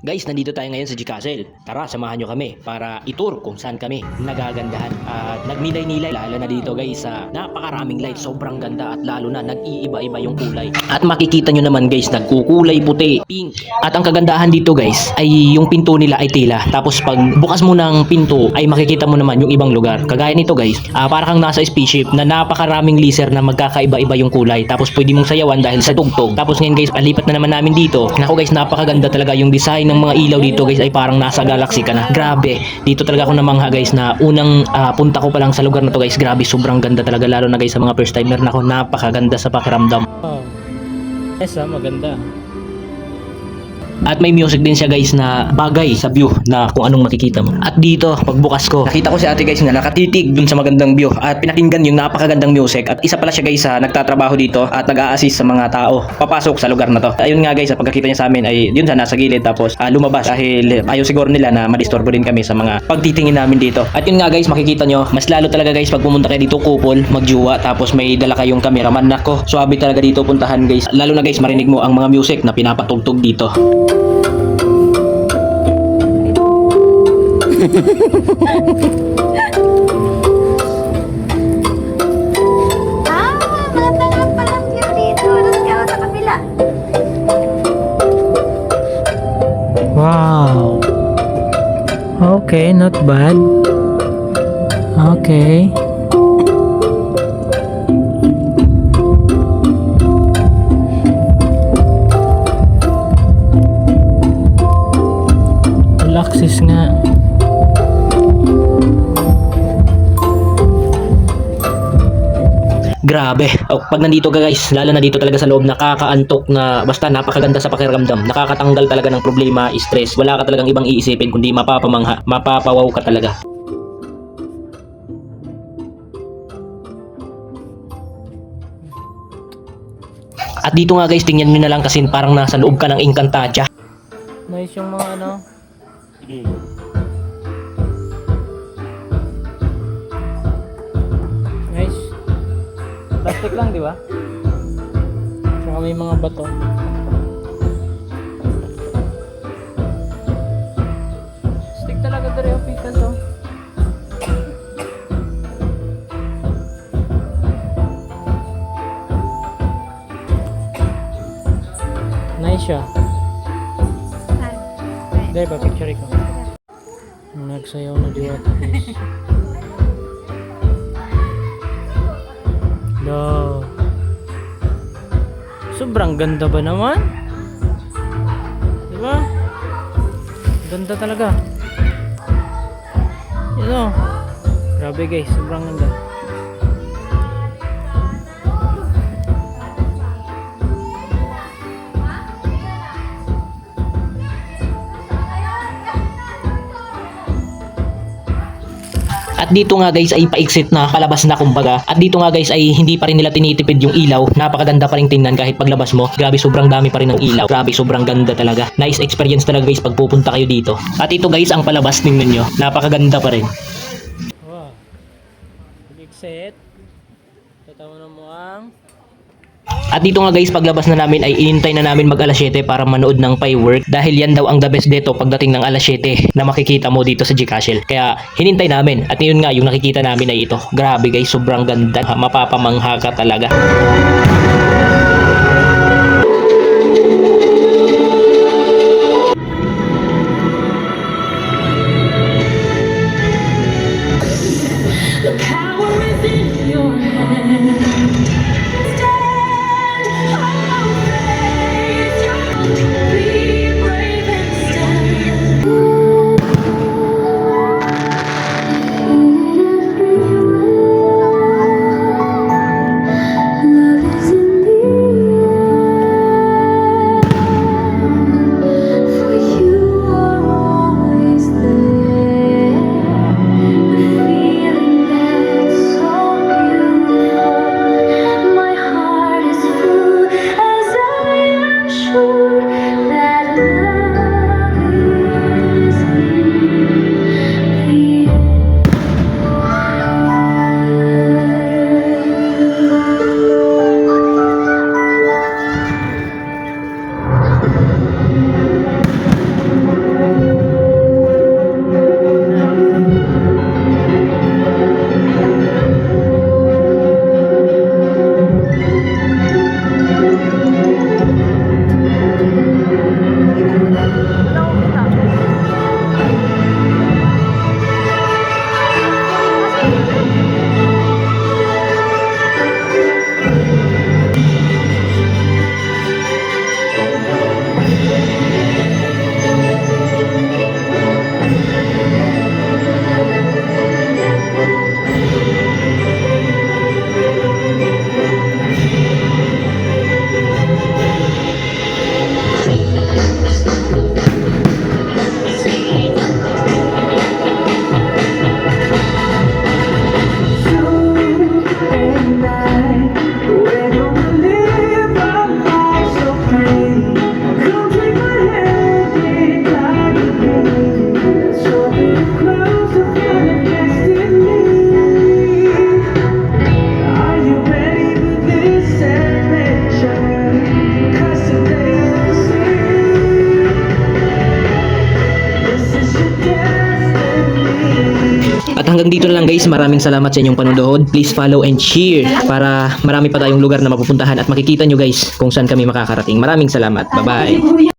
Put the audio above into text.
Guys, nandito tayo ngayon sa G-Castle. Tara, samahan nyo kami para itour kung saan kami nagagandahan. At nagmilay-nilay, lalo na dito guys, sa napakaraming lights. Sobrang ganda at lalo na nag-iiba-iba yung kulay. At makikita nyo naman guys, nagkukulay puti, pink. At ang kagandahan dito guys, ay yung pinto nila ay tila. Tapos pag bukas mo ng pinto, ay makikita mo naman yung ibang lugar. Kagaya nito guys, para kang nasa spaceship na napakaraming laser na magkakaiba-iba yung kulay. Tapos pwede mong sayawan dahil sa tugtog. Tapos ngayon guys, palipat na naman namin dito. Naku guys, napakaganda talaga yung design ng mga ilaw dito guys, ay parang nasa galaxy ka na. Grabe, dito talaga ako namangha guys na unang punta ko pa lang sa lugar na to guys. Grabe, sobrang ganda talaga, lalo na guys sa mga first timer. Naku, napakaganda sa pakiramdam. Oh. Yes, maganda. At may music din siya guys na bagay sa view na kung anong makikita mo. At dito, pagbukas ko, nakita ko si ate guys na nakatitig dun sa magandang view at pinakinggan yung napakagandang music. At isa pala siya guys sa nagtatrabaho dito at nag-a-assist sa mga tao papasok sa lugar na to. Ayun nga guys, sa pagkakita niya sa amin ay yun sa nasa gilid, tapos lumabas dahil ayaw siguro nila na madisturbo din kami sa mga pagtitingin namin dito. At yun nga guys, makikita nyo, mas lalo talaga guys pag pumunta kayo dito kupol, magjuwa, tapos may dala kayong cameraman. Nako, swabe talaga dito puntahan guys. Lalo na guys, marinig mo ang mga music na pinapatugtog dito. Maganda naman palang view dito. Tapos kaya sa kabila. Wow. Okay, not bad. Okay. Relaxes nga. Grabe. Pag nandito ka guys, lalo na dito talaga sa loob, nakakaantok na basta napakaganda sa pakiramdam. Nakakatanggal talaga ng problema, stress. Wala ka talagang ibang iisipin kundi mapapamangha, mapapawaw ka talaga. At dito nga guys, tingnan nyo na lang kasi parang nasa loob ka ng Encantadia. Nice yung mga ano. Nice. Plastic lang, di ba? Saka may mga bato. Stick talaga dari ang pikas, oh. Nice siya. Dahil ba, picture ko. Nagsayaw na diwata guys. No. Sobrang ganda ba naman? Diba? Ganda talaga. Yun o. Grabe guys, sobrang ganda. At dito nga guys ay pa-exit na, palabas na kumbaga. At dito nga guys ay hindi pa rin nila tinitipid yung ilaw. Napakaganda pa rin tingnan kahit paglabas mo. Grabe, sobrang dami pa rin ng ilaw. Grabe, sobrang ganda talaga. Nice experience talaga guys pag pupunta kayo dito. At ito guys ang palabas, tingnan nyo. Napakaganda pa rin. Wow. Big set. Tatawa na mo ang At dito nga guys, paglabas na namin ay inintay na namin mag alas 7 para manood ng firework. Dahil yan daw ang the best dito pagdating ng alas 7 na makikita mo dito sa G-Castle. Kaya hinintay namin. At yun nga, yung nakikita namin ay ito. Grabe guys, sobrang ganda. Mapapamangha ka talaga. The power is in your hand. Stand on faith. Be brave and stand. Love is hanggang dito na lang guys. Maraming salamat sa inyong panonood. Please follow and share para marami pa tayong lugar na mapupuntahan at makikita nyo guys kung saan kami makakarating. Maraming salamat. Bye-bye.